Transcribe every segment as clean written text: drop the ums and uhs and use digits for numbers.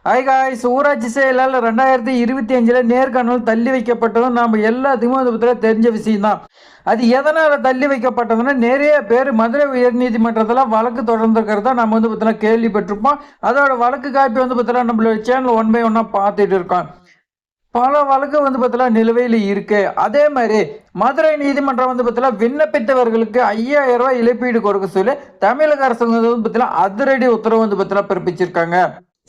Hi guys, ஊராட்சி செயலாளர் 2025 நேர்காணல் தள்ளி வைக்கப்பட்டதும் நாம் எல்லாத்துக்குமே வந்து பார்த்தீங்கன்னா தெரிஞ்ச விஷயம் தான். அது எதனால் தள்ளி வைக்கப்பட்டதுன்னா, நிறைய பேர் மதுரை உயர்நீதிமன்றத்தில் வழக்கு தொடர்ந்துருக்கிறதா நம்ம வந்து பார்த்தீங்கன்னா கேள்விப்பட்டிருப்போம். அதோட வழக்கு காப்பி வந்து பார்த்தீங்கன்னா நம்மளோட சேனல் ஒன் பை ஒன்னாக பார்த்துட்டு இருக்கோம். பல வழக்கு வந்து பார்த்தீங்கன்னா நிலுவையில் இருக்கு. அதே மாதிரி மதுரை நீதிமன்றம் வந்து பார்த்தீங்கன்னா விண்ணப்பித்தவர்களுக்கு 5000 ரூபாய் இழப்பீடு கொடுக்க சொல்லி தமிழக அரசு வந்து பார்த்தீங்கன்னா அதிரடி உத்தரவு வந்து பார்த்தீங்கன்னா பிறப்பிச்சிருக்காங்க.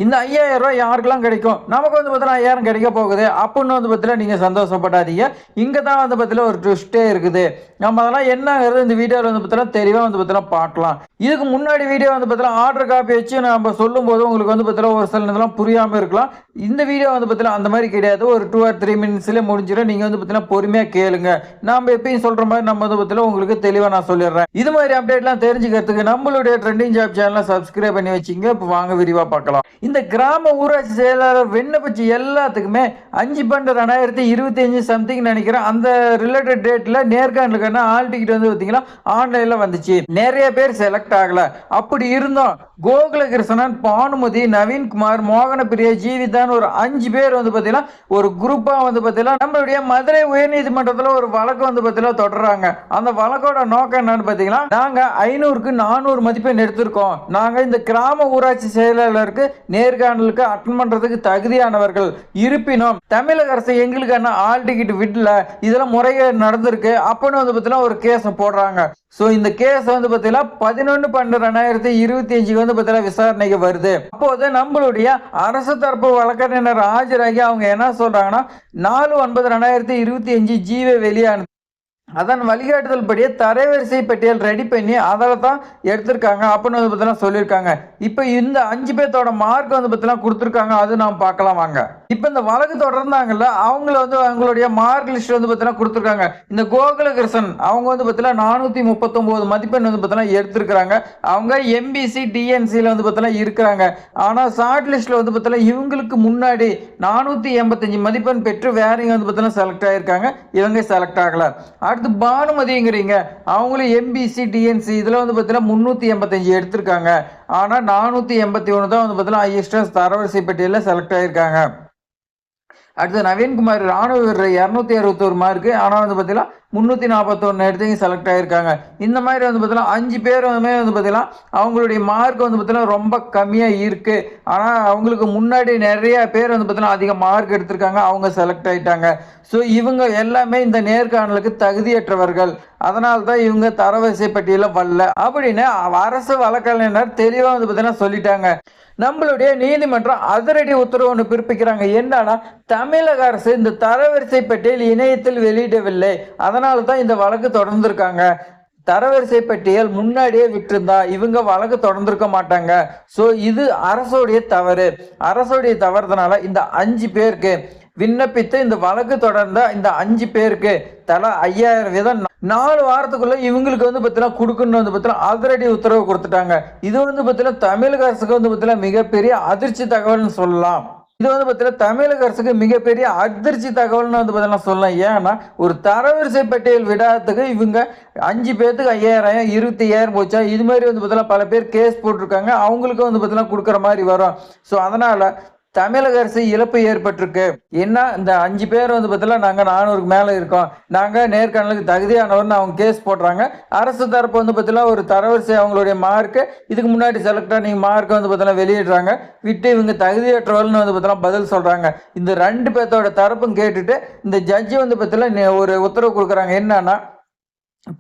இந்த 5000 ரூபாய் யாருக்கெல்லாம் கிடைக்கும்? நமக்கு வந்து பார்த்தீங்கன்னா 5000 கிடைக்க போகுது அப்படின்னு வந்து பார்த்தீங்கன்னா நீங்கள் சந்தோஷப்படாதீங்க. இங்கே தான் வந்து பார்த்தீங்கன்னா ஒரு ட்விஸ்டே இருக்குது. நம்ம அதெல்லாம் என்னங்கிறது இந்த வீடியோவில் வந்து பார்த்தீங்கன்னா தெளிவாக வந்து பார்த்தீங்கன்னா பார்க்கலாம். இதுக்கு முன்னாடி வீடியோ வந்து பார்த்தீங்கன்னா ஆர்டர் காப்பி வச்சு நம்ம சொல்லும்போது உங்களுக்கு வந்து பார்த்தீங்கன்னா ஒரு சில இதெல்லாம் புரியாமல் இருக்கலாம். இந்த வீடியோ வந்து பார்த்தீங்கன்னா அந்த மாதிரி கிடையாது. ஒரு 2 or 3 மினிட்ஸ்லேயே முடிஞ்சிடும். நீங்கள் வந்து பார்த்தீங்கன்னா பொறுமையாக கேளுங்க. நாம் எப்பயும் சொல்கிற மாதிரி நம்ம வந்து பார்த்தீங்கன்னா உங்களுக்கு தெளிவாக நான் சொல்லிடுறேன். இது மாதிரி அப்டேட்லாம் தெரிஞ்சுக்கிறதுக்கு நம்மளுடைய ட்ரெண்டிங் ஜாப் சேனலை சப்ஸ்கிரைப் பண்ணி வச்சிங்க. இப்போ வாங்க விரிவாக பார்க்கலாம். இந்த கிராம ஊராட்சி செயலாளர் விண்ணப்பிச்சு எல்லாத்துக்குமே 5/12/2025 சம்திங் நினைக்கிறேன். அந்த ரிலேட்டட் டேட்டில் நேர்காணலுக்கான ஆல் டிக்கெட் வந்து பார்த்தீங்கன்னா ஆன்லைனில் வந்துச்சு. நிறைய பேர் செலக்ட் ஆகலை. அப்படி இருந்தோம் கோகுலகிருஷ்ணன், பானுமதி, நவீன்குமார், மோகனப்பிரியா, ஜீவிதான் ஒரு 5 பேர் வந்து பார்த்தீங்கன்னா ஒரு குரூப்பாக வந்து பார்த்தீங்கன்னா நம்மளுடைய மதுரை உயர்நீதிமன்றத்தில் ஒரு வழக்கு வந்து பார்த்தீங்கன்னா தொடர்றாங்க. அந்த வழக்கோட நோக்கம் என்னன்னு பார்த்தீங்கன்னா, நாங்கள் 500க்கு 400 மதிப்பெண் எடுத்திருக்கோம். நாங்கள் இந்த கிராம ஊராட்சி செயலாளருக்கு நேர்காணலுக்கு அட்டன் பண்றதுக்கு தகுதியானவர்கள். இருப்பினும் தமிழக அரசு எங்களுக்கான ஆல் டிக்கெட் விடல, இதெல்லாம் முறைகேடு நடந்திருக்கு அப்படின்னு வந்து பார்த்தீங்கன்னா ஒரு கேஸ் போடுறாங்க. ஸோ இந்த கேஸ் வந்து பார்த்தீங்கன்னா 11/12/2025 வந்து பார்த்தீங்கன்னா விசாரணைக்கு வருது. அப்போது நம்மளுடைய அரசு தரப்பு வழக்கறிஞர் ஆஜராகி அவங்க என்ன சொல்றாங்கன்னா, 4/9/2025 ஜீவே வெளியானது. அதன் வழிகாட்டுதல் படியே தரவரிசை பட்டியல் ரெடி பண்ணி அதில் தான் எடுத்திருக்காங்க அப்படின்னு வந்து பார்த்தீங்கன்னா சொல்லியிருக்காங்க. இப்போ இந்த 5 பேர்த்தோட மார்க் வந்து பார்த்தீங்கன்னா கொடுத்துருக்காங்க. அது நாம் பார்க்கலாம் வாங்க. இப்போ இந்த வழக்கு தொடர்ந்தாங்கல்ல, அவங்கள வந்து அவங்களுடைய மார்க் லிஸ்ட் வந்து பார்த்தீங்கன்னா கொடுத்துருக்காங்க. இந்த கோகுலகிருஷ்ணன் அவங்க வந்து பார்த்தீங்கன்னா 439 மதிப்பெண் வந்து பார்த்தீங்கன்னா எடுத்திருக்கிறாங்க. அவங்க எம்பிசி டிஎன்சியில் வந்து பார்த்தீங்கன்னா இருக்கிறாங்க. ஆனால் ஷார்ட் லிஸ்ட்டில் வந்து பார்த்தீங்கன்னா இவங்களுக்கு முன்னாடி 485 மதிப்பெண் பெற்று வேறங்க வந்து பார்த்தீங்கன்னா செலக்ட் ஆகியிருக்காங்க. இவங்க செலக்ட் ஆகலை. அடுத்து பானுமதிங்கிறீங்க, அவங்களும் எம்பிசி டிஎன்சி இதில் வந்து பார்த்தீங்கன்னா 385 எடுத்திருக்காங்க. ஆனால் 481 தான் வந்து பார்த்தீங்கன்னா ஹையஸ்ட் தரவரிசை பட்டியலில் செலக்ட் ஆகியிருக்காங்க. அடுத்து நவீன்குமார் ராணுவ வீரர் 261 மார்க்கு, ஆனால் வந்து பார்த்தீங்கன்னா 341 இடத்துக்கு செலக்ட் ஆகியிருக்காங்க. இந்த மாதிரி வந்து பார்த்தீங்கன்னா 5 பேர் வந்து பார்த்தீங்கன்னா அவங்களுடைய மார்க் வந்து பார்த்தீங்கன்னா ரொம்ப கம்மியாக இருக்குது. ஆனால் அவங்களுக்கு முன்னாடி நிறைய பேர் வந்து பார்த்தீங்கன்னா அதிக மார்க் எடுத்திருக்காங்க. அவங்க செலக்ட் ஆகிட்டாங்க. ஸோ இவங்க எல்லாமே இந்த நேர்காணலுக்கு தகுதியற்றவர்கள். அதனால தான் இவங்க தரவரிசை பட்டியலில் வரல அப்படின்னு அரசு வழக்கறிஞர் தெளிவாக வந்து பார்த்தீங்கன்னா சொல்லிட்டாங்க. நம்மளுடைய நீதிமன்றம் அதிரடி உத்தரவு ஒன்று பிறப்பிக்கிறாங்க. என்னன்னா, தமிழக அரசு இந்த தரவரிசை பட்டியல் இணையத்தில் வெளியிடவில்லை. அதனால தான் இந்த வழக்கு தொடர்ந்துருக்காங்க. தரவரிசை பட்டியல் முன்னாடியே விட்டிருந்தா இவங்க வழக்கு தொடர்ந்துருக்க மாட்டாங்க. ஸோ இது அரசுடைய தவறு. அரசுடைய தவறுதனால இந்த 5 பேருக்கு விண்ணப்பித்து இந்த வழக்கு தொடர்ந்த இந்த 5 பேருக்கு தலா 5000 வீதம் 4 வாரத்துக்குள்ள இவங்களுக்கு வந்து பார்த்தீங்கன்னா கொடுக்கணும்னு வந்து பார்த்தீங்கன்னா ஆல்ரெடி உத்தரவு கொடுத்துட்டாங்க. இது வந்து பார்த்தீங்கன்னா தமிழக அரசுக்கு வந்து பார்த்தீங்கன்னா மிகப்பெரிய அதிர்ச்சி தகவல்னு சொல்லலாம். இது வந்து பார்த்தீங்கன்னா தமிழக அரசுக்கு மிகப்பெரிய அதிர்ச்சி தகவல்னு வந்து பார்த்தீங்கன்னா சொல்லலாம். ஏன்னா ஒரு தரவரிசை பட்டியல் விடாததுக்கு இவங்க 5 பேர்த்துக்கு 5000 25,000 போச்சா. இது மாதிரி வந்து பார்த்தீங்கன்னா பல பேர் கேஸ் போட்டிருக்காங்க. அவங்களுக்கும் வந்து பார்த்தீங்கன்னா கொடுக்குற மாதிரி வரும். ஸோ அதனால தமிழக அரசு இழப்பு ஏற்பட்டிருக்கு. என்ன இந்த 5 பேர் வந்து பார்த்தீங்கன்னா நாங்கள் 400க்கு மேலே இருக்கோம், நாங்கள் நேர்காணலுக்கு தகுதியானவர்னு அவங்க கேஸ் போடுறாங்க. அரசு தரப்பு வந்து பார்த்தீங்கன்னா ஒரு தரவரிசை அவங்களுடைய மார்க்கு இதுக்கு முன்னாடி செலக்டாக நீங்கள் மார்க்கை வந்து பார்த்தீங்கன்னா வெளியிடுறாங்க. விட்டு இவங்க தகுதியற்றவர்கள்னு வந்து பார்த்தீங்கன்னா பதில் சொல்கிறாங்க. இந்த 2 பேர்த்தோட தரப்பும் கேட்டுட்டு இந்த ஜட்ஜி வந்து பார்த்தீங்கன்னா ஒரு உத்தரவு கொடுக்குறாங்க. என்னன்னா,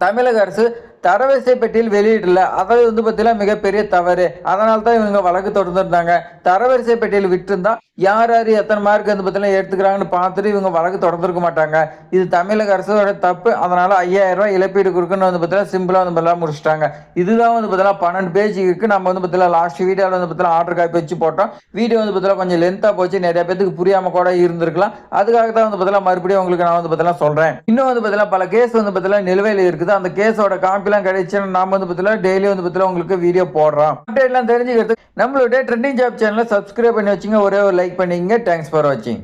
தமிழக அரசு தரவரிசை பட்டியல் வெளியிடல, அதாவது வந்து பார்த்தீங்கன்னா மிகப்பெரிய தவறு. அதனால தான் இவங்க வழக்கு தொடர்ந்துருந்தாங்க. தரவரிசை பட்டியல் விட்டுருந்தா யார் யார் எத்தனை மார்க் வந்து பார்த்தீங்கன்னா எடுத்துக்கிறாங்கன்னு பார்த்துட்டு இவங்க வழக்கு தொடர்ந்துருக்க மாட்டாங்க. இது தமிழக அரசோட தப்பு. அதனால 5000 ரூபாய் இழப்பீடு கொடுக்கணும்னு வந்து பார்த்தீங்கன்னா சிம்பிளாக வந்து பார்த்தீங்கன்னா முடிச்சிட்டாங்க. இதுதான் வந்து பார்த்தீங்கன்னா 12 பேஜ் இருக்குது. நம்ம வந்து பார்த்தீங்கன்னா லாஸ்ட் வீடியோவில் வந்து பார்த்தீங்கன்னா ஆர்டர் காப்பி வச்சு போட்டோம். வீடியோ வந்து பார்த்தீங்கன்னா கொஞ்சம் லென்த்தாக போச்சு, நிறைய பேருக்கு புரியாமல் கூட இருந்திருக்கலாம். அதுக்காக தான் வந்து பார்த்தீங்கன்னா மறுபடியும் உங்களுக்கு நான் வந்து பார்த்தீங்கன்னா சொல்கிறேன். இன்னும் வந்து பார்த்தீங்கன்னா பல கேஸ் வந்து பார்த்தீங்கன்னா நிலுவையில் இருக்குது. அந்த கேஸோட காப்பி கிடைச்சுன்னா நாம வந்து பார்த்தீங்கன்னா டெய்லி வந்து பார்த்தீங்கன்னா உங்களுக்கு வீடியோ போடுறோம். அப்டேட்லாம் தெரிஞ்சுக்கிறதுக்கு நம்மளுடைய ட்ரெண்டிங் ஜாப் சேனலை சப்ஸ்கிரைப் பண்ணி வச்சுங்க. ஒரே ஒரு லைக் பண்ணிங்க. தேங்க்ஸ் ஃபார் வாட்சிங்.